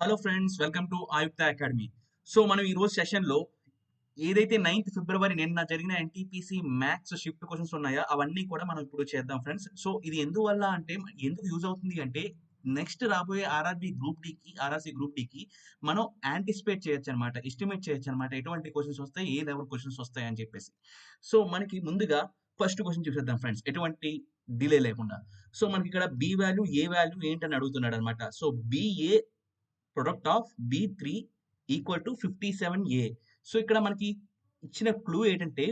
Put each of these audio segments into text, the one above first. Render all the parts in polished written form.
Hello friends, welcome to Ayukta academy. So మనం ఈ రోజు సెషన్‌లో ఏదైతే 9థ్ ఫిబ్రవరి నిన్న జరిగిన ఎన్‌టీపీసీ మ్యాథ్స్ షిఫ్ట్ క్వెషన్స్ ఉన్నాయో అవన్నీ కూడా మనం ఇప్పుడు చేద్దాం ఫ్రెండ్స్. సో ఇది ఎందువల్ల అంటే ఎందుకు యూజ్ అవుతుంది అంటే నెక్స్ట్ రాబోయే ఆర్ఆర్‌సీ గ్రూప్ డీకి మనం యాంటిసిపేట్ చేయొచ్చనమాట. ఎస్టిమేట్ చేయొచ్చనమాట. ఎటువంటి క్వెషన్స్ వస్తాయి, ఏ లెవెల్ క్వెషన్స్ వస్తాయి అని చెప్పేసి. సో మనకి ముందుగా ఫస్ట్ క్వెషన్ చూసేద్దాం ఫ్రెండ్స్. ఎటువంటి డిలే లేకుండా. సో మనకి ఇక్కడ బి వాల్యూ, ఏ వాల్యూ ఏంటని అడుగుతున్నాడనమాట. So B A product of B3 equal to 57A. So ఇక్కడ మనకి ఇచ్చిన క్లూ ఏంటంటే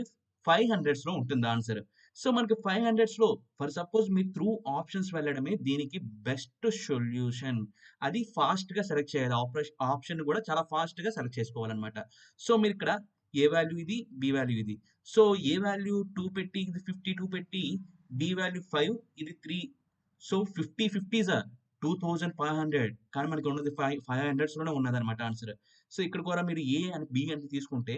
500s లో ఉంటుంది ఆన్సర్. సో మనకి 500s లో ఫర్ సపోజ్ మీరు త్రూ ఆప్షన్స్ వెళ్ళడమే దీనికి బెస్ట్ సొల్యూషన్. అది ఫాస్ట్ గా సెలెక్ట్ చేయాలి. ఆప్షన్ కూడా చాలా ఫాస్ట్ గా సెలెక్ట్ చేసుకోవాలన్నమాట. సో మీరు ఇక్కడ ఏ వాల్యూ ఇది, బి వాల్యూ ఇది. సో ఏ వాల్యూ 2 పెట్టి ఇది 52 పెట్టి బి వాల్యూ 5 ఇది 3. సో 50 ఇస్ 2500, కానీ మనకి ఉన్నది 500s లోనే ఉన్నదన్నమాట ఆన్సర్. సో ఇక్కడ కూడా మీరు ఏ అని బి అని తీసుకుంటే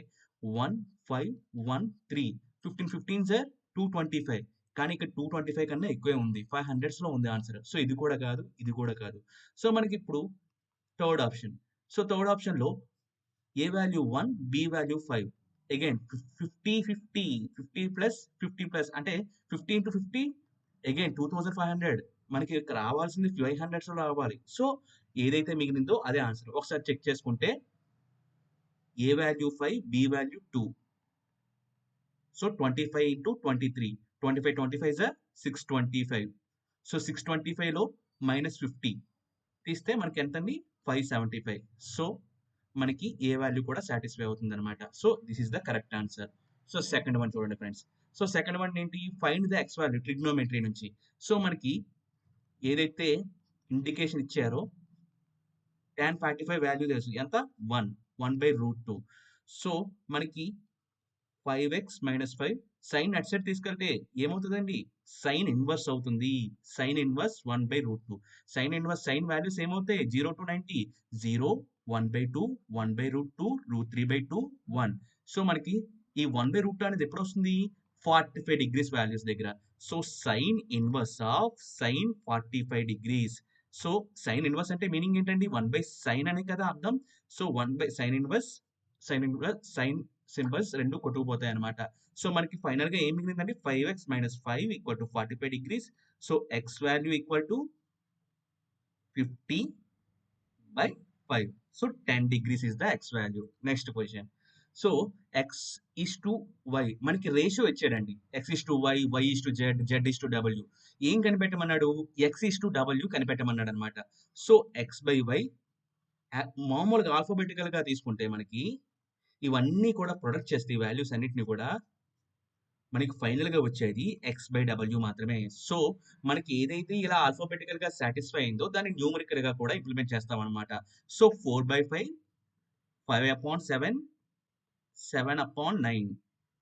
1 5 1 3 15 15 సార్ 225, కానీ ఇక్కడ 225 కన్నా ఎక్కువే ఉంది. 500s లో ఉంది ఆన్సర్. సో ఇది కూడా కాదు, ఇది కూడా కాదు. సో మనకి ఇప్పుడు third option. So third option లో A value 1, B value 5. Again 50 50 50 plus 50 plus అంటే 50 ఇంటూ 50 అగైన్ 2500. మనకి ఇక్కడ రావాల్సింది 500s లో రావాలి. సో ఏదైతే మిగిలిందో అదే ఆన్సర్. ఒకసారి చెక్ చేసుకుంటే A value 5, B value 2. So 25 into 23 25 25 is 625. So 625 లో -50 తీస్తే మనకి ఎంతండి 575. సో మనకి ఏ వాల్యూ కూడా సాటిస్ఫై అవుతుందన్నమాట. So this is the correct answer. So second one చూడండి ఫ్రెండ్స్. సో సెకండ్ వన్ ఏంటి, find the X value trigonometry నుంచి. సో మనకి ఏదైతే ఇండికేషన్ ఇచ్చారో tan 45 వాల్యూ తెలుసు ఎంత 1/√2. సో మనకి 5x minus 5 sign at side తీసుకెళ్తే ఏమవుతుందండి, సైన్ ఇన్వర్స్ అవుతుంది. Sine inverse 1/√2. Sine inverse sine values ఏమవుతాయి 0 to 90 0 1/2 1/√2 √3/2 1. సో మనకి ఈ 1/√2 అనేది ఎప్పుడు వస్తుంది 45 డిగ్రీస్ వాల్యూస్ దగ్గర. So sine inverse of sine 45 degrees. So sine inverse అంటే మీనింగ్ ఏంటండి 1/sin అనే కదా అర్థం. So 1/sin inverse sine symbols రెండు కొట్టుకుపోతాయి అనమాట. సో మనకి ఫైనల్ గా ఏం మిగిలిందంటే 5x minus 5 equal to 45 degrees. So x value equal to 50/5. So 10 degrees is the x value. Next position. So x is to y మనకి రేషియో ఇచ్చాడండి. X is to y, y is to z, z is to డబ్ల్యూ. ఏం కనిపెట్టమన్నాడు, x is to డబ్ల్యూ కనిపెట్టమన్నాడు అనమాట. So x by y మామూలుగా alphabetical గా తీసుకుంటే మనకి ఇవన్నీ కూడా ప్రొడక్ట్ చేస్తే ఈ వాల్యూస్ అన్నిటిని కూడా మనకి ఫైనల్ గా వచ్చేది x/w మాత్రమే. సో మనకి ఏదైతే ఇలా ఆల్ఫాబెటికల్ గా సాటిస్ఫై అయిందో దాన్ని న్యూమరికల్ గా కూడా ఇంప్లిమెంట్ చేస్తాం అనమాట. So 4/5 5/7 7/9.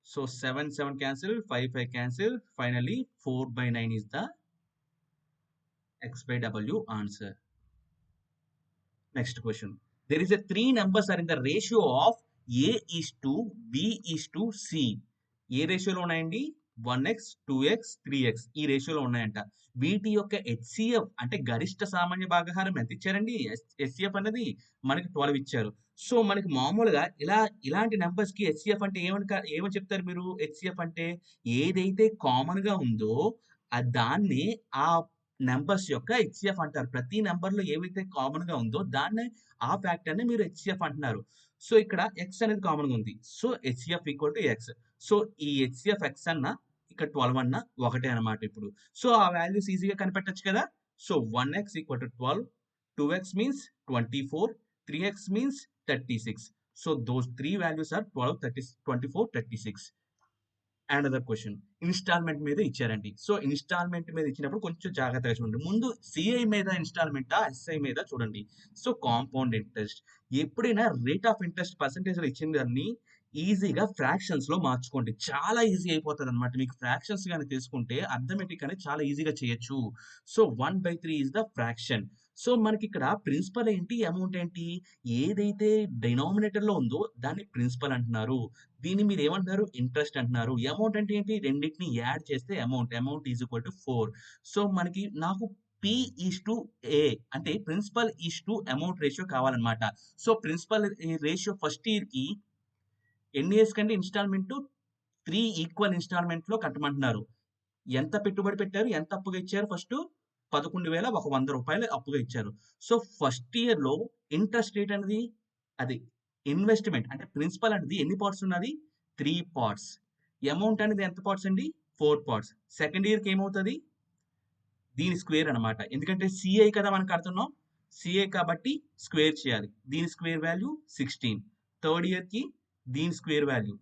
So 7 7 cancel, 5 5 cancel, finally 4/9 is the x/w answer. Next question. There is a three numbers are in the ratio of a is to b is to c. ఏ రేషియోలో ఉన్నాయండి 1x 2x 3x ఈ రేషియోలో ఉన్నాయంట. వీటి యొక్క HCF అంటే గరిష్ట సామాన్య భాగహారం ఎంత ఇచ్చారండి, హెచ్సిఎఫ్ అనేది మనకి 12 ఇచ్చారు. సో మనకి మామూలుగా ఇలాంటి నెంబర్స్ కి హెచ్సిఎఫ్ అంటే ఏమని చెప్తారు మీరు, హెచ్సిఎఫ్ అంటే ఏదైతే కామన్ గా ఉందో దాన్ని ఆ నంబర్స్ యొక్క హెచ్సిఎఫ్ అంటారు. ప్రతి నంబర్ లో ఏవైతే కామన్ గా ఉందో దాన్ని ఆ ఫ్యాక్టర్ ని మీరు హెచ్సిఎఫ్ అంటున్నారు. సో ఇక్కడ ఎక్స్ అనేది కామన్ గా ఉంది. So HCF equal to X. So ఈ హెచ్సిఎఫ్ ఎక్స్ అన్న ఇక్కడ 12 అన్న ఒకటే అనమాట ఇప్పుడు. సో ఆ వాల్యూస్ ఈజీగా కనిపెట్టొచ్చు కదా. So 1x equal to 12, 2x means 24, 3x means 36. So those three values are 12, 30, 24, 36. And other question, installment మీద ఇచ్చారండి. సో ఇన్స్టాల్మెంట్ మీద ఇచ్చినప్పుడు కొంచెం జాగ్రత్తగా చూడండి. ముందు సిఐ మీద ఇన్స్టాల్మెంటా ఎస్ఐ మీద చూడండి. సో కాంపౌండ్ ఇంట్రెస్ట్ ఎప్పుడైనా రేట్ ఆఫ్ ఇంట్రెస్ట్ పర్సెంటేజ్ లో ఇచ్చిన దాన్ని ఈజీగా ఫ్రాక్షన్స్ లో మార్చుకోండి. చాలా ఈజీ అయిపోతుంది అనమాట. మీకు ఫ్రాక్షన్స్ కానీ తీసుకుంటే అర్థమెటిక్ అనేది చాలా ఈజీగా చేయొచ్చు. So 1/3 is the fraction. So మనకి ఇక్కడ ప్రిన్సిపల్ ఏంటి, అమౌంట్ ఏంటి, ఏదైతే డినామినేటర్ లో ఉందో దాన్ని ప్రిన్సిపల్ అంటున్నారు. దీన్ని మీరు ఏమంటున్నారు, ఇంట్రెస్ట్ అంటున్నారు. అమౌంట్ అంటే ఏంటి, రెండింటిని యాడ్ చేస్తే amount is equal to 4. So మనకి నాకు P/A అంటే principal is to amount ratio కావాలన్నమాట. సో ప్రిన్సిపల్ రేషియో ఫస్ట్ ఇయర్‌కి ఎన్ని ఇయర్స్ కండి ఇన్‌స్టాల్‌మెంటు 3 ఈక్వల్ ఇన్‌స్టాల్‌మెంట్‌లో కట్టమంటున్నారు. ఎంత పెట్టుబడి పెట్టారు? ఎంత అప్పుగా ఇచ్చారు ఫస్టు? రూ. 11,100 అప్పుగా ఇచ్చారు. సో ఫస్ట్ ఇయర్‌లో ఇంట్రెస్ట్ రేట్ అనేది అది ఇన్వెస్ట్‌మెంట్ అంటే ప్రిన్సిపల్ అనేది ఎన్ని పార్ట్స్ ఉన్నది? 3 పార్ట్స్. అమౌంట్ అనేది ఎంత పార్ట్స్ అండి? 4 పార్ట్స్. సెకండ్ ఇయర్‌కి ఏమవుతది? దీని స్క్వేర్ అన్నమాట. ఎందుకంటే సీఐ కదా మనం కడుతున్నాం. సీఐ కాబట్టి స్క్వేర్ చేయాలి. దీని స్క్వేర్ వాల్యూ 16. థర్డ్ ఇయర్‌కి దీని స్క్వేర్ వాల్యూ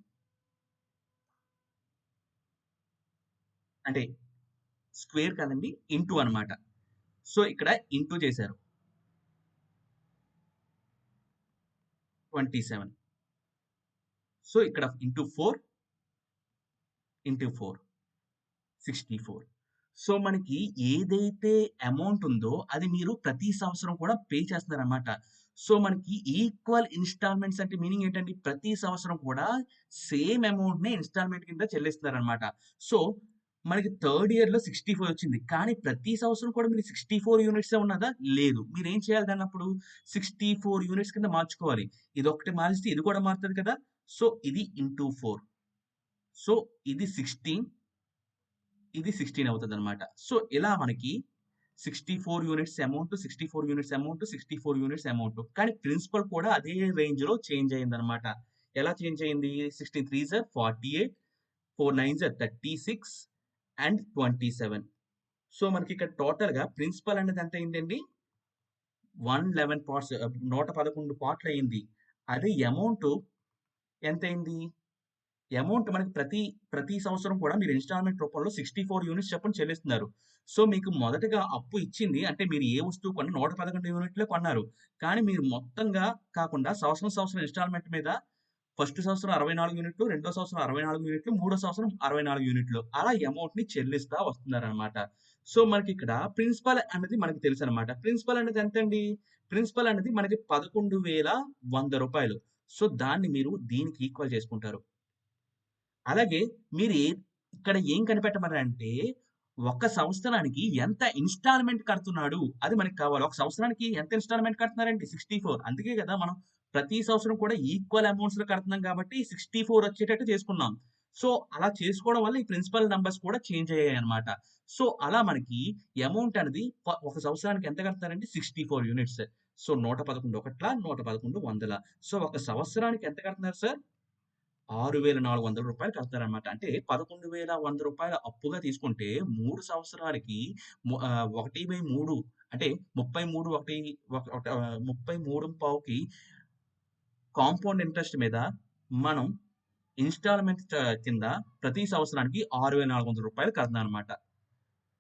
అంటే స్క్వేర్ కాదండి. ఇంటూ అన్నమాట. సో ఇక్కడ ఇంటూ చేశారు. 27. సో ఇక్కడ ఇంటూ 4 ఇంటూ 4 64. సో మనకి ఏదైతే అమౌంట్ ఉందో అది మీరు ప్రతి సంవత్సరం కూడా పే చేస్తున్నారన్నమాట. సో మనకి ఈక్వల్ ఇన్‌స్టాల్‌మెంట్స్ అంటే మీనింగ్ ఏంటండి? ప్రతి సంవత్సరం కూడా సేమ్ అమౌంట్‌నే ఇన్‌స్టాల్‌మెంట్ కింద చెల్లిస్తున్నారన్నమాట. సో మనకి థర్డ్ ఇయర్‌లో 64 వచ్చింది. కానీ ప్రతి సంవత్సరం కూడా మీకు 64 యూనిట్సే ఉన్నదా? లేదు. మీరేం చేయాలి దాన్నప్పుడు? 64 యూనిట్స్ కింద మార్చుకోవాలి. ఇదొకటి మారిస్తే ఇది కూడా మారుతది కదా! సో ఇది ఇంటూ 4. సో ఇది 16 ఇది 16 అవుతదనమాట. సో ఇలా మనకి 64 units amount, 64 units amount, 64 units amount. కానీ ప్రిన్సిపల్ కూడా అదే రేంజ్‌లో చేంజ్ అయిందనమాట. ఎలా చేంజ్ అయింది? 16 threes are 48, 4 nines are 36 and 27. So మనకిక్కడ టోటల్‌గా ప్రిన్సిపల్ అనేది ఎంత అయిందండి? 111 పార్ట్స్ 111 పార్ట్‌లయింది. అదే అమౌంట్ ఎంతయింది? అమౌంట్ మనకి ప్రతి సంవత్సరం కూడా మీరు ఇన్‌స్టాల్‌మెంట్ రూపంలో 64 యూనిట్స్ చొప్పున చెల్లిస్తున్నారు. సో, మీకు మొదటగా అప్పు ఇచ్చింది అంటే మీరు ఏ వస్తువు కొన్నా 111 యూనిట్లే కొన్నారు. కానీ మీరు మొత్తంగా కాకుండా సంవత్సరం ఇన్‌స్టాల్‌మెంట్ మీద ఫస్ట్ సంవత్సరం 64 యూనిట్లు, రెండో సంవత్సరం 64 యూనిట్లు, మూడో సంవత్సరం 64 యూనిట్లు. అలా అమౌంట్‌ని చెల్లిస్తా వస్తున్నారనమాట. సో, మనకిక్కడ ప్రిన్సిపల్ అనేది మనకు తెలుసనమాట. ప్రిన్సిపల్ అనేది ఎంతండి? ప్రిన్సిపల్ అనేది మనకి రూ. 11,100. సో, దాన్ని మీరు దీనికి ఈక్వల్ చేసుకుంటారు. అలాగే మీరు ఇక్కడ ఏం కనిపెట్టమన్నారంటే, ఒక సంవత్సరానికి ఎంత ఇన్‌స్టాల్‌మెంట్ కడుతున్నాడు అది మనకు కావాలి. ఒక సంవత్సరానికి ఎంత ఇన్‌స్టాల్‌మెంట్ కడుతున్నారండి? 64. అందుకే గదా! మనం ప్రతి సంవత్సరం కూడా ఈక్వల్ అమౌంట్స్‌లో కడుతున్నాం కాబట్టి 64 వచ్చేటట్టు చేసుకున్నాం. సో, అలా చేసుకోవడం వల్ల ఈ ప్రిన్సిపల్ నంబర్స్ కూడా చేంజ్ అయ్యాయన్నమాట. సో, అలా మనకి అమౌంట్ అనేది ఒక సంవత్సరానికి ఎంత కడతారంటే 64 యూనిట్స్. సో, 111 ఒకట్ల, 111 వందల. సో, ఒక సంవత్సరానికి ఎంత కడుతున్నారు సార్? రూ. 6,400 కడతారనమాట. అంటే రూ. 11,100 అప్పుగా తీసుకుంటే 3 సంవత్సరాలకి 1/3 అంటే 33 ఒకటి ఒక ఒక 33.5కి కాంపౌండ్ ఇంట్రెస్ట్ మీద మనం ఇన్‌స్టాల్‌మెంట్స్ కింద ప్రతి సంవత్సరానికి రూ. 6,400 కడతన్నామనమాట.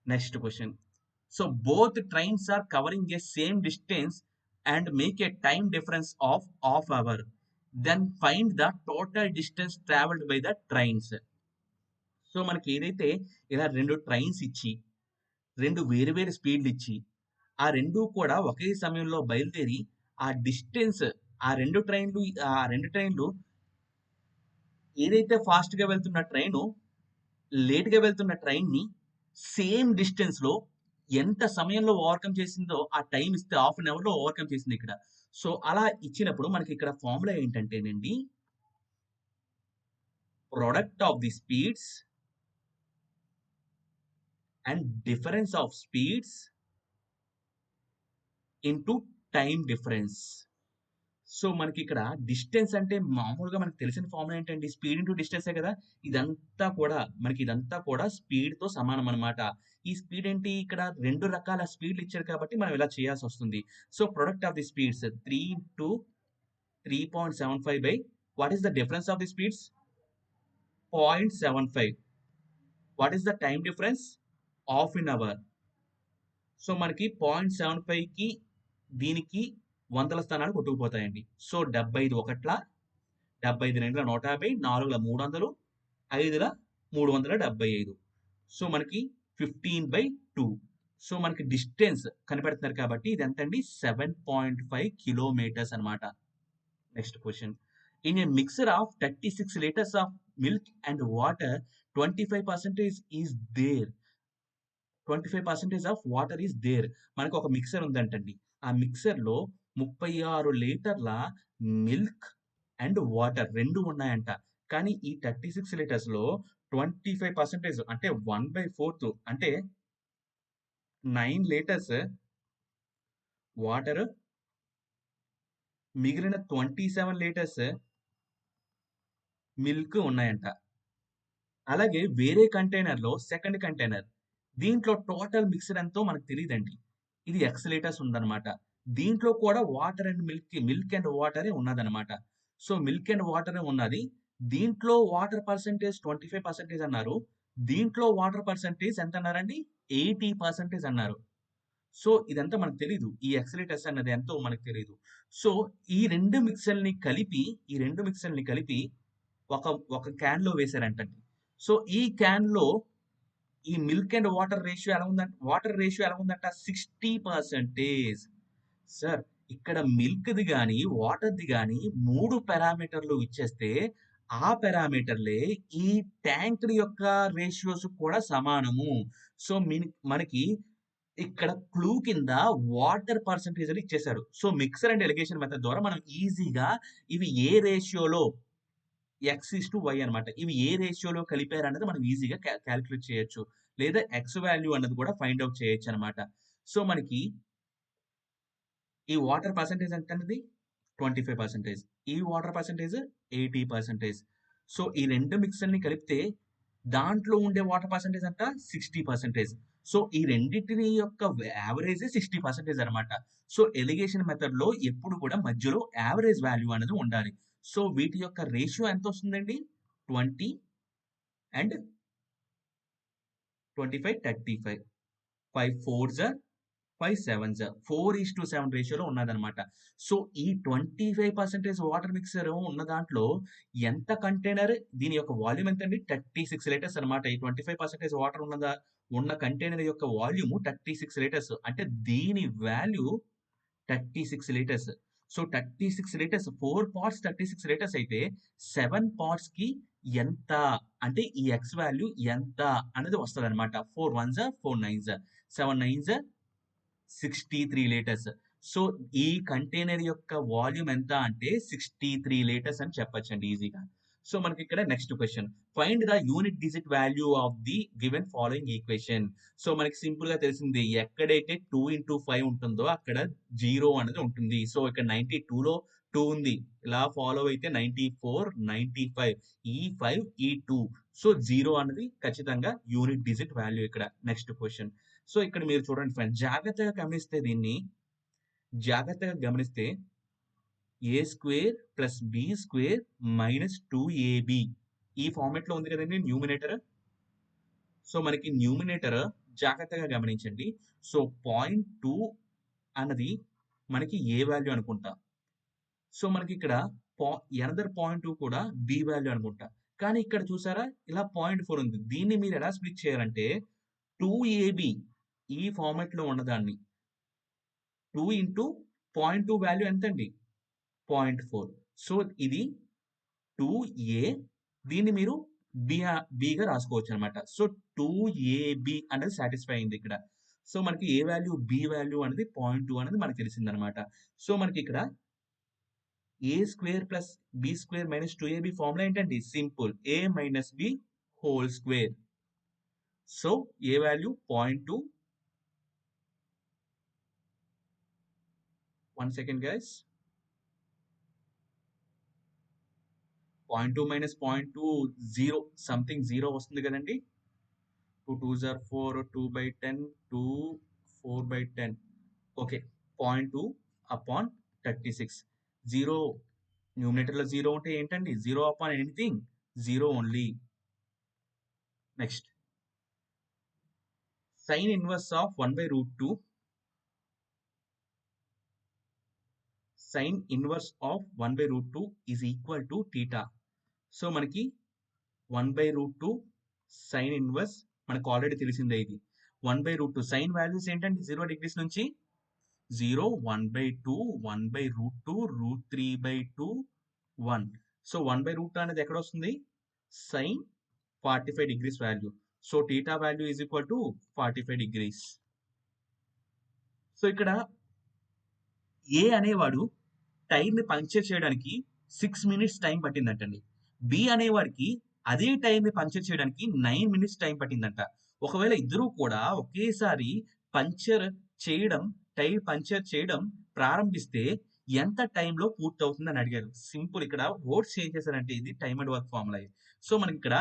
Next question. So both trains are covering a same distance and make a time difference of half hour. Then find the total distance traveled by the trains. So మనకి ఏదైతే ఇలా 2 ట్రైన్స్ ఇచ్చి, 2 వేరు వేరు స్పీడ్‌లిచ్చి, ఆ 2 కూడా ఒకే సమయంలో బయలుదేరి, ఆ డిస్టెన్స్ ఆ 2 ట్రైన్‌లు ఆ 2 ట్రైన్‌లు ఏదైతే ఫాస్ట్‌గా వెళ్తున్న ట్రైను, లేట్‌గా వెళ్తున్న ట్రైన్‌ని సేమ్ డిస్టెన్స్‌లో ఎంత సమయంలో ఓవర్‌కమ్ చేసిందో ఆ టైమ్ ఇస్తే హాఫ్ అన్ అవర్‌లో ఓవర్‌కమ్ చేసిందిక్కడ. సో, అలా ఇచ్చినప్పుడు మనకిక్కడ ఫార్ములా ఏంటంటేనండి, product of the speeds and difference of speeds into time difference. So, మనకిక్కడ డిస్టెన్స్ అంటే మామూలుగా మనకు తెలిసిన ఫార్ములా ఏంటండి? స్పీడ్ ఇంటూ డిస్టెన్సే కదా! ఇదంతా కూడా స్పీడ్‌తో సమానం అన్నమాట. ఈ స్పీడ్ ఏంటి? ఇక్కడ 2 రకాల స్పీడ్‌లు ఇచ్చారు కాబట్టి మనం ఇలా చేయాల్సొస్తుంది. So, product of the speeds 3 into 3.75 by what is the difference of the speeds? 0.75. What is the time difference? Half an hour. So, మనకి 0.75కి దీనికి వందల స్థానాలు కొట్టుకుపోతాయండి. సో, 75 ఒకట్ల, 75 రెండుల 150, 4ల 300, 5ల 375. సో, మనకి 15/2. సో, మనకి డిస్టెన్స్ కనిపెడుతున్నారు కాబట్టి ఇదెంతండి 7.5 కిలోమీటర్స్ అన్నమాట. Next question. In a mixture of 36 litres of milk and water 25% is there. 25% of water is there. మనకు ఒక మిక్సర్ ఉందంటండి. ఆ మిక్సర్‌లో 36 లీటర్ల మిల్క్ అండ్ వాటర్ 2 ఉన్నాయంట. కానీ ఈ 36 లీటర్స్‌లో 25% అంటే 1/4 అంటే 9 లీటర్స్ వాటర్, మిగిలిన 27 లీటర్స్ మిల్క్ ఉన్నాయంట. అలాగే వేరే కంటైనర్‌లో సెకండ్ కంటైనర్. దీంట్లో టోటల్ మిక్స్‌డ్ ఎంతో మనకు తెలీదండి. ఇది ఎక్స్ లీటర్స్ ఉందన్నమాట. దీంట్లో కూడా వాటర్ అండ్ మిల్క్ అండ్ వాటరే ఉన్నదన్నమాట. సో, మిల్క్ అండ్ వాటరే ఉన్నది. దీంట్లో వాటర్ పర్సెంటేజ్ 25% అన్నారు. దీంట్లో వాటర్ పర్సెంటేజ్ ఎంతన్నారండి? 80% అన్నారు. సో, ఇదంతా మనకు తెలీదు. ఈ ఎక్స్ లీటర్స్ అన్నది ఎంతో మనకు తెలీదు. సో, ఈ 2 మిక్సర్‌లని కలిపి, ఈ 2 మిక్సర్‌లని కలిపి ఒక ఒక క్యాన్‌లో వేశారంటండి. సో, ఈ క్యాన్‌లో ఈ మిల్క్ అండ్ వాటర్ రేషియో ఎలా ఉందంట 60%. సార్, ఇక్కడ మిల్క్‌ది గాని, వాటర్‌ది గాని 3 పారామీటర్‌లు ఇచ్చేస్తే, ఆ పారామీటర్‌లే ఈ ట్యాంక్‌ల యొక్క రేషియోస్ కూడా సమానము. సో, మనకి ఇక్కడ క్లూ కింద వాటర్ పర్సెంటేజ్‌లు ఇచ్చేసారు. So, mixer and allegation method ద్వారా మనం ఈజీగా ఇవి ఏ రేషియోలో వై అన్నమాట. ఇవి ఏ రేషియోలో కలిపారన్నది మనం ఈజీగా కాలిక్యులేట్ చేయొచ్చు. లేదా ఎక్స్ వాల్యూ అన్నది కూడా ఫైండ్ ఔట్ చేయొచ్చన్నమాట. సో, మనకి ఈ వాటర్ పర్సెంటేజ్ ఎంతన్నది 25%. ఈ వాటర్ పర్సెంటేజ్ 80%. సో, ఈ 2 మిక్సర్‌ని కలిపితే దాంట్లో ఉండే వాటర్ పర్సెంటేజ్ ఎంత? 60%. సో, ఈ రెండిటిని యొక్క యావరేజే 60% అన్నమాట. సో, ఎలిగేషన్ మెథడ్‌లో ఎప్పుడు కూడా మధ్యలో యావరేజ్ వాల్యూ అనేది ఉండాలి. సో, వీటి యొక్క రేషియో ఎంతొస్తుందండి? 20 అండ్ 25, 35. 5 4s 5 7s 4:7 రేషియోలో ఉన్నదన్నమాట. సో, ఈ 25% వాటర్ మిక్సర్ ఉన్న దాంట్లో ఎంత కంటైనర్ దీని యొక్క వాల్యూమ్ ఎంతండి? 36 లీటర్స్ అన్నమాట. ఈ 25% వాటర్ ఉన్న కంటైనర్ యొక్క వాల్యూమ్ 36 లీటర్స్. అంటే దీని value 36 litres. So, 36 litres 4 parts 36 litres అయితే 7 పార్ట్స్‌కి ఎంత అంటే ఈ ఎక్స్ వాల్యూ ఎంత అనేది వస్తదన్నమాట. 4 1s 4 9s 7 9s 63 litres. So, ఈ కంటైనర్ యొక్క వాల్యూమ్ ఎంత అంటే 63 లీటర్స్ అని చెప్పొచ్చండి ఈజీగా. సో, మనకిక్కడ next question. Find the unit digit value of the given following equation. So, మనకి సింపుల్‌గా తెలిసింది. ఎక్కడైతే 2 × 5 ఉంటుందో అక్కడ 0 అనేది ఉంటుంది. సో, ఇక్కడ 92లో 2 ఉంది. ఇలా ఫాలో అయితే 94, 95 ఈ 5, ఈ 2. సో, 0 అనేది ఖచ్చితంగా యూనిట్ డిజిట్ వాల్యూ ఇక్కడ. Next question. సో, ఇక్కడ మీరు చూడండి ఫ్రెండ్స్. జాగ్రత్తగా గమనిస్తే A square plus B square minus 2ab ఈ ఫార్మాట్‌లో ఉంది కదండీ న్యూమినేటర్. సో, మనకి న్యూమినేటర్ జాగ్రత్తగా గమనించండి. సో, 0.2 అన్నది మనకి ఏ వాల్యూ అనుకుంటా. సో, మనకిక్కడ పా ఎనదర్ 0.2 కూడా బి వాల్యూ అనుకుంటా. కానీ ఇక్కడ చూసారా ఇలా 0.4 ఉంది. దీన్ని మీరు ఎలా స్ప్లిట్ చేయాలంటే 2ab ఈ ఫార్మాట్‌లో ఉన్నదాన్ని 2 ఇంటూ 0.2 వాల్యూ ఎంతండి? 0.4. సో, ఇది 2a దీన్ని మీరు బిగా రాసుకోవచ్చనమాట. సో, 2ab అనేది సాటిస్ఫై అయింది ఇక్కడ. సో, మనకి ఏ వాల్యూ, బి వాల్యూ అనేది 0.2 అనేది మనకు తెలిసిందనమాట. సో, మనకిక్కడ A square plus B square minus 2ab formula ఏంటండి? Simple. a minus B whole square. So, A value 0.2. 1 second guys. 0.2 minus 0.2 0 something 0 వస్తుంది కదండీ! 2 2s are 4, 2/10, 2 4/10. ఓకే. 0.2 అపాన్ 36. 0 న్యూమరేటర్‌లో 0 ఉంటే ఏంటండి? 0 upon anything 0 only. Next sine inverse of 1/√2 sine inverse of 1/√2 is equal to θ. So, మనకి 1/√2 sine inverse మనకు already తెలిసిందే ఇది. 1/√2 sign values ఏంటండి 0 డిగ్రీస్ నుంచి 0, 1/2, 1/√2, √3/2, 1. సో, 1/√2 అనేది ఎక్కడొస్తుంది? Sine 45 degrees value. So theta value is equal to 45 degrees. So ఇక్కడ A అనేవాడు టైర్‌ని పంక్చర్ చేయడానికి 6 మినిట్స్ టైం పట్టిందంటండి. బి అనేవాడికి అదే టైర్‌ని పంక్చర్ చేయడానికి 9 మినిట్స్ టైం పట్టిందంట. ఒకవేళ ఇద్దరూ కూడా ఒకేసారి పంక్చర్ చేయడం, టైర్ పంక్చర్ చేయడం ప్రారంభిస్తే ఎంత టైంలో పూర్తవుతుందని అడిగారు. సింపుల్ ఇక్కడ వర్డ్స్ ఏం చేశారంటే ఇది టైమ్ అండ్ వర్క్ ఫార్ములా ఇది. సో మనకిక్కడ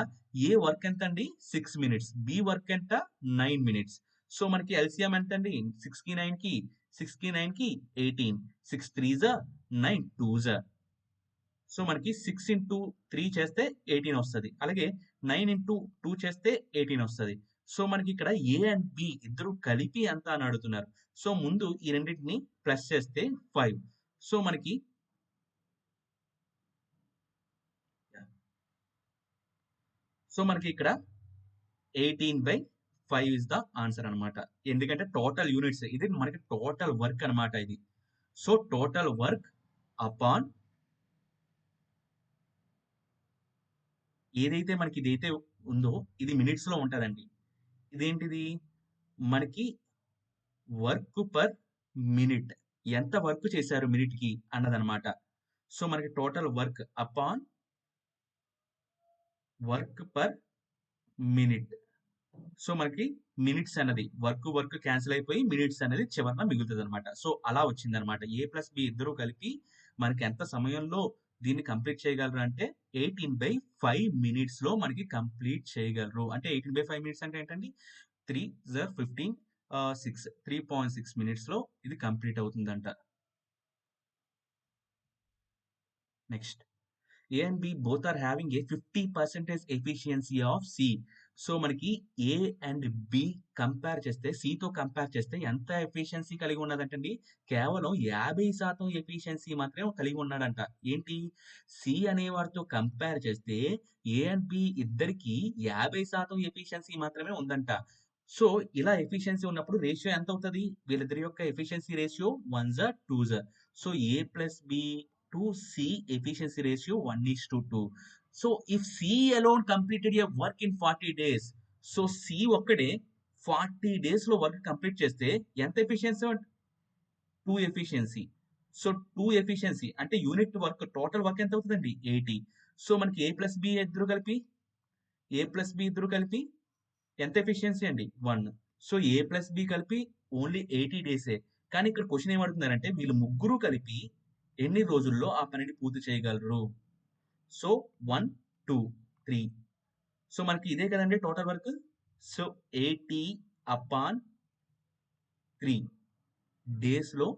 ఏ వర్క్ ఎంతండి? 6 మినిట్స్. బి వర్క్ ఎంత? 9 మినిట్స్. సో మనకి ఎల్‌సీఎం ఎంతండి? 6కి 9కి 6కి 9కి 18. 6 3 9 2 సో మనకి 6 ఇంటూ 3 చేస్తే 18 వస్తది. అలాగే 9 ఇంటూ 2 చేస్తే 18 వస్తది. సో మనకి ఇక్కడ ఏ అండ్ బి ఇద్దరు కలిపి ఎంత అని అడుగుతున్నారు. సో ముందు ఈ రెండిటిని ప్లస్ చేస్తే 5. సో మనకి ఇక్కడ 18/5 ఇస్ ద ఆన్సర్ అన్నమాట. ఎందుకంటే టోటల్ యూనిట్స్ ఇది మనకి టోటల్ వర్క్ అన్నమాట ఇది. సో టోటల్ వర్క్ అపాన్ ఏదైతే మనకి ఇదైతే ఉందో ఇది మినిట్స్ లో ఉంటదండి. ఇదేంటిది మనకి వర్క్ పర్ మినిట్ ఎంత వర్క్ చేశారు మినిట్ కి అన్నదన్నమాట. సో మనకి total work upon work per minute. So మనకి మినిట్స్ అన్నది వర్క్ క్యాన్సిల్ అయిపోయి మినిట్స్ అనేది చివరన మిగులుతుంది అనమాట. సో అలా వచ్చింది అనమాట. ఏ ప్లస్ బి ఇద్దరు కలిపి మనకి ఎంత సమయంలో దీన్ని కంప్లీట్ చేయగలరు అంటే 18/5 మినిట్స్ లో మనకి కంప్లీట్ చేయగలరు. అంటే 18/5 మినిట్స్ అంటే ఏంటండి 3 15 6 3.6 మినిట్స్ లో ఇది కంప్లీట్ అవుతుందంట. Next A and B both are having A 50% efficiency of C. So మనకి ఏ అండ్ బి కంపేర్ చేస్తే సితో కంపేర్ చేస్తే ఎంత ఎఫిషియన్సీ కలిగి ఉన్నదంటండి కేవలం 50% ఎఫిషియన్సీ మాత్రమే కలిగి ఉన్నాడంట. ఏంటి సి అనే వారితో కంపేర్ చేస్తే ఏ అండ్ బి ఇద్దరికి 50% ఎఫిషియన్సీ మాత్రమే ఉందంట. సో ఇలా ఎఫిషియన్సీ ఉన్నప్పుడు రేషియో ఎంత అవుతుంది? వీళ్ళిద్దరి యొక్క efficiency ratio 1 2. So A plus B to C efficiency ratio 1:2. So if C alone completed a work in 40 days, so C ఒక్కడే 40 days లో వర్క్ కంప్లీట్ చేస్తే ఎంత ఎఫిషియన్సీ? 2 ఎఫిషియన్సీ. సో 2 ఎఫిషియన్సీ అంటే యూనిట్ వర్క్ టోటల్ వర్క్ ఎంత అవుతుందండి 80. So మనకి ఏ plus B ఇద్దరు కలిపి ఎంత ఎఫిషియన్సీ అండి 1. సో ఏ ప్లస్ బి కలిపి ఓన్లీ 80 డేసే. కానీ ఇక్కడ క్వశ్చన్ ఏమడుతున్నారంటే వీళ్ళు ముగ్గురు కలిపి ఎన్ని రోజుల్లో ఆ పనిని పూర్తి చేయగలరు? సో 1 2 3. సో మనకి ఇదే కదండి టోటల్ వర్క్. సో 80/3 డేస్ లో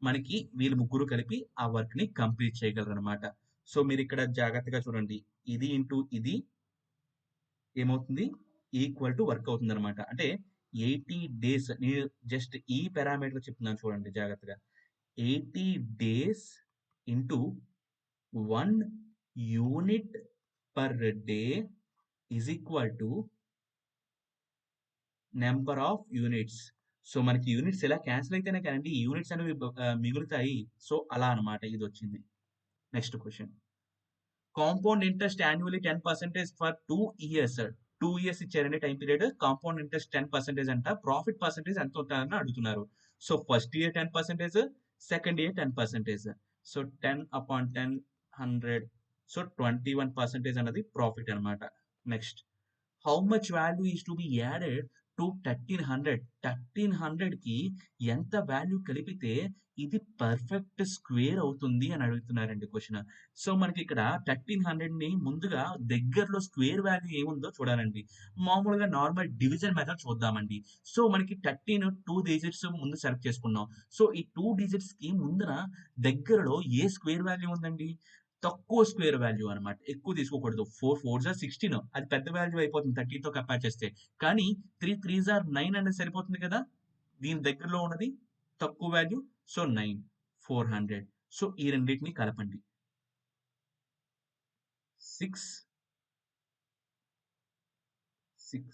మనకి వీళ్ళు ముగ్గురు కలిపి ఆ వర్క్ ని కంప్లీట్ చేయగలరు అనమాట. సో మీరు ఇక్కడ జాగ్రత్తగా చూడండి. ఇది ఇంటూ ఇది ఏమవుతుంది ఈక్వల్ టు వర్క్ అవుతుంది అనమాట. అంటే 80 డేస్ నేను జస్ట్ ఈ పారామీటర్ చెప్తున్నాను చూడండి జాగ్రత్తగా. 80 days into 1 unit per day is equal to number of units. So మనకి యూనిట్స్ ఎలా క్యాన్సిల్ అయితేనే కదండి ఈ యూనిట్స్ అనేవి మిగులుతాయి. సో అలా అనమాట ఇది వచ్చింది. Next question compound interest annually 10% for 2 years. 2 years ఇచ్చారండి టైం పీరియడ్. కాంపౌండ్ ఇంట్రెస్ట్ 10% అంట. ప్రాఫిట్ పర్సెంటేజ్ ఎంత ఉంటుందని అడుగుతున్నారు. So first year 10%, second year 10%. So 10/10 100. So 21% అన్నది ప్రాఫిట్ అనమాట. Next how much value is to be added to 1300. 1300 కి ఎంత value కలిపితే ఇది పర్ఫెక్ట్ స్క్వేర్ అవుతుంది అని అడుగుతున్నారండి క్వశ్చన్. సో మనకి ఇక్కడ 1300 ని ముందుగా దగ్గరలో స్క్వేర్ వాల్యూ ఏముందో చూడాలండి. మామూలుగా నార్మల్ డివిజన్ మెథడ్ చూద్దామండి. సో మనకి 13 2 డిజిట్స్ ముందు సెలెక్ట్ చేసుకున్నాం. సో ఈ 2 డిజిట్స్ కి ముందర దగ్గరలో ఏ స్క్వేర్ వాల్యూ ఉందండి? తక్కువ స్క్వేర్ వాల్యూ అనమాట. ఎక్కువ తీసుకోకూడదు. 4 4 16 అది పెద్ద వాల్యూ అయిపోతుంది 13తో కంపేర్ చేస్తే. కానీ 3 3 9 అనేది సరిపోతుంది కదా. దీని దగ్గరలో ఉన్నది తక్కువ వాల్యూ. సో 9 400. సో ఈ రెండింటిని కలపండి. 6 6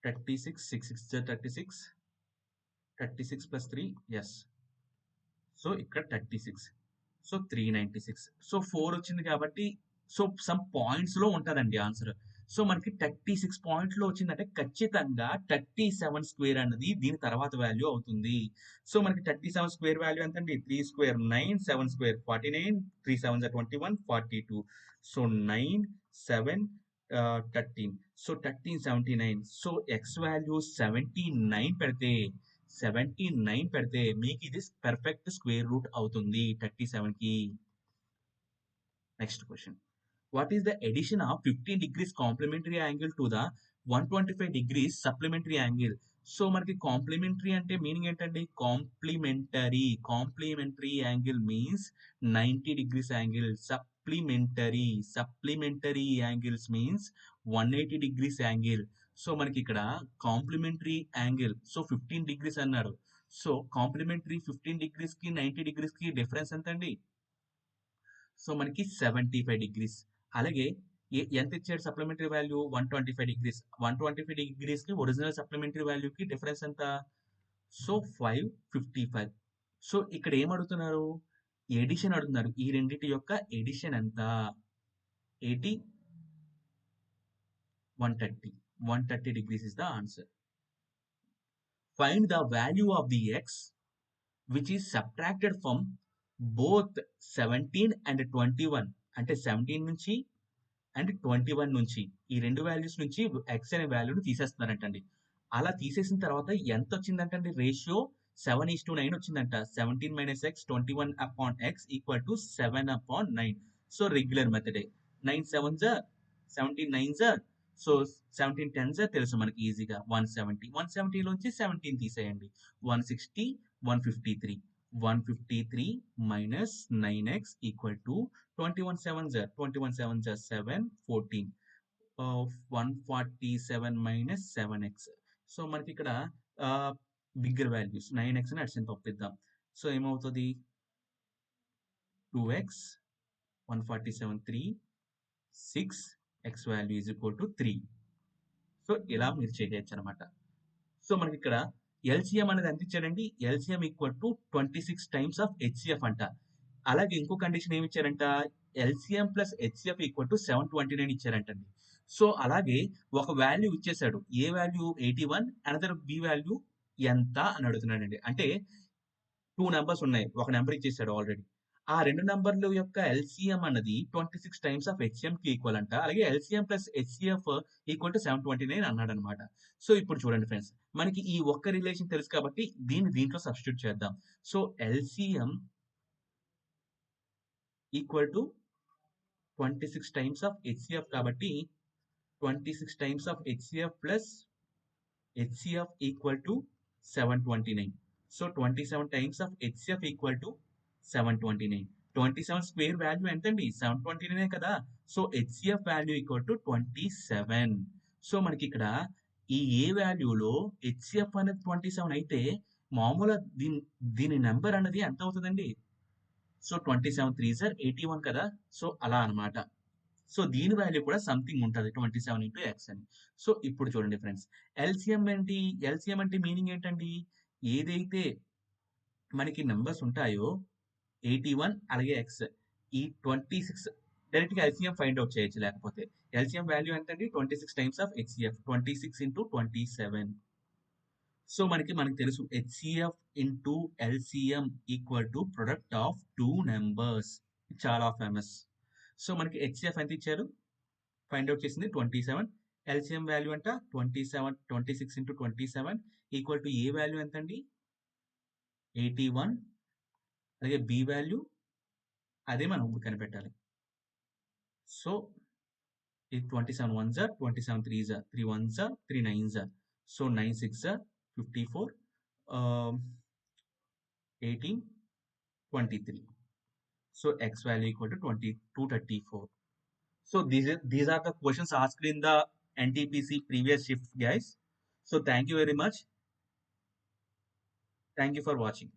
36 6 6 36 36 plus 3 yes. సో ఇక్కడ 36. సో 396. సో 4 వచ్చింది కాబట్టి సో సమ్ పాయింట్స్ లో ఉంటదండి ఆన్సర్. సో మనకి 36 పాయింట్‌లో వచ్చిందంటే ఖచ్చితంగా 37 స్క్వేర్ అన్నది దీని తర్వాత వాల్యూ అవుతుంది. సో మనకి 37 స్క్వేర్ వాల్యూ ఎంతండి? 3 square 9, 7 square 49, 3 7 21, 42. So 9, 7 13. So 1379. So x value 79 పెడితే 79 పెడితే మీకు ఇది పర్ఫెక్ట్ స్క్వేర్ రూట్ అవుతుంది 37కి. Next question. What is the addition of 15 degrees complementary angle to the 125 degrees supplementary angle? So మనకి కాంప్లిమెంటరీ అంటే మీనింగ్ ఏంటండి? Complementary angle means 90 degrees angle. Supplementary angles means 180 degrees angle. So మనకి ఇక్కడ complementary angle so 15 degrees అన్నారు. So complementary 15 degrees కి 90 degrees కి difference ఎంత అండి? సో మనకి 75 డిగ్రీస్. అలాగే ఎంత ఇచ్చాడు సప్లిమెంటరీ వాల్యూ? 125 డిగ్రీస్. 125 డిగ్రీస్ కి ఒరిజినల్ సప్లిమెంటరీ వాల్యూకి డిఫరెన్స్ ఎంత? సో 555. సో ఇక్కడ ఏం అడుగుతున్నారు? ఎడిషన్ అడుగుతున్నారు. ఈ రెండిటి యొక్క ఎడిషన్ ఎంత? 80, 130. 130 degrees is the answer. Find the value of the x which is subtracted from both 17 and 21. అంటే 17 నుంచి అండ్ 21 నుంచి ఈ రెండు వాల్యూస్ నుంచి ఎక్స్ అనే వాల్యూని తీసేస్తున్నారంటండి. అలా తీసేసిన తర్వాత ఎంత వచ్చిందంటే రేషియో 7:9 వచ్చిందంట. 17 minus X 21 upon X equal to 7/9. So regular మెథడే. 9 7 జా 17 9 జా సో 17 10 జా తెలుసు మనకి ఈజీగా 170. 170 లోంచి 17 తీసేయండి. 160 153. 153 minus 9x equal to 21 7s are 21 7s are 7 14 147 minus 7x. So మనకి ఇక్కడ బిగ్గర్ వాల్యూస్ 9x ని అడిషన్ పంపిద్దాం. సో ఏమవుతుంది? 2x 147 3 6 x value is equal to 3. So ఇలా మీరు చేయొచ్చు అనమాట. సో మనకి ఇక్కడ ఎల్సిఎం అనేది ఎంత ఇచ్చాడండి? LCM equal to 26 times of HCF అంట. అలాగే ఇంకో కండిషన్ ఏమి ఇచ్చారంట? LCM plus HCF equal to 729 ఇచ్చారంటండి. సో అలాగే ఒక వాల్యూ ఇచ్చేసాడు. A value? 81. Another B value ఎంత అని అడుగుతున్నాడండి. అంటే 2 నెంబర్స్ ఉన్నాయి. ఒక నెంబర్ ఇచ్చేసాడు ఆల్రెడీ. ఆ రెండు నంబర్ల యొక్క ఎల్సిఎం అన్నది 26 టైమ్స్ ఆఫ్ హెచ్సిఎం కి ఈక్వల్ అంట. అలాగే LCM plus HCF equal to 729 అన్నాడు అనమాట. సో ఇప్పుడు చూడండి ఫ్రెండ్స్, మనకి ఈ ఒక్క రిలేషన్ తెలుసు కాబట్టి దీంట్లో సబ్స్టిట్యూట్ చేద్దాం. So LCM equal to 26 times of HCF కాబట్టి 26 times of HCF plus HCF equal to 729. So 27 times of HCF equal to 729. 27 square value ఎంతండి? 729 కదా. So HCF value equal to 27. So మనకి ఇక్కడ ఈ ఏ వాల్యూలో హెచ్సిఎఫ్ అనేది 27 అయితే మామూలుగా దీని నెంబర్ అనేది ఎంత అవుతుందండి? సో 27 3s are 81 కదా. సో అలా అనమాట. సో దీని వాల్యూ కూడా సంథింగ్ ఉంటుంది 27 ఇంటూ ఎక్స్ అని. సో ఇప్పుడు చూడండి ఫ్రెండ్స్, ఎల్సిఎం ఏంటి? ఎల్సిఎం అంటే మీనింగ్ ఏంటండి? ఏదైతే మనకి నెంబర్స్ ఉంటాయో 81 అలాగే ఎక్స్ ఈ 26 డైరెక్ట్ గా ఎల్సిఎం ఫైండ్ అవుట్ చేయొచ్చు. లేకపోతే ఎల్సిఎం వాల్యూ ఎంతండి? 26 times of HCF 26 into 27. So మనకి తెలుసు HCF into LCM equal to product of 2 numbers. చాలా ఫేమస్. సో మనకి హెచ్సిఎఫ్ ఎంత ఇచ్చారు? ఫైండ్ అవుట్ చేసింది 27. ఎల్సిఎం వాల్యూ అంట 26 into 27 equal to A value ఎంతండి? 81. అలాగే బి వాల్యూ అదే మనం కనిపెట్టాలి. సో ఇది 27 1s are 27 3s are 3 1s are 3 9s are. So 9 6 are 54 18 23. So x value equal to 234. So these are the questions asked in the NTPC previous shift, guys. So thank you very much. Thank you for watching.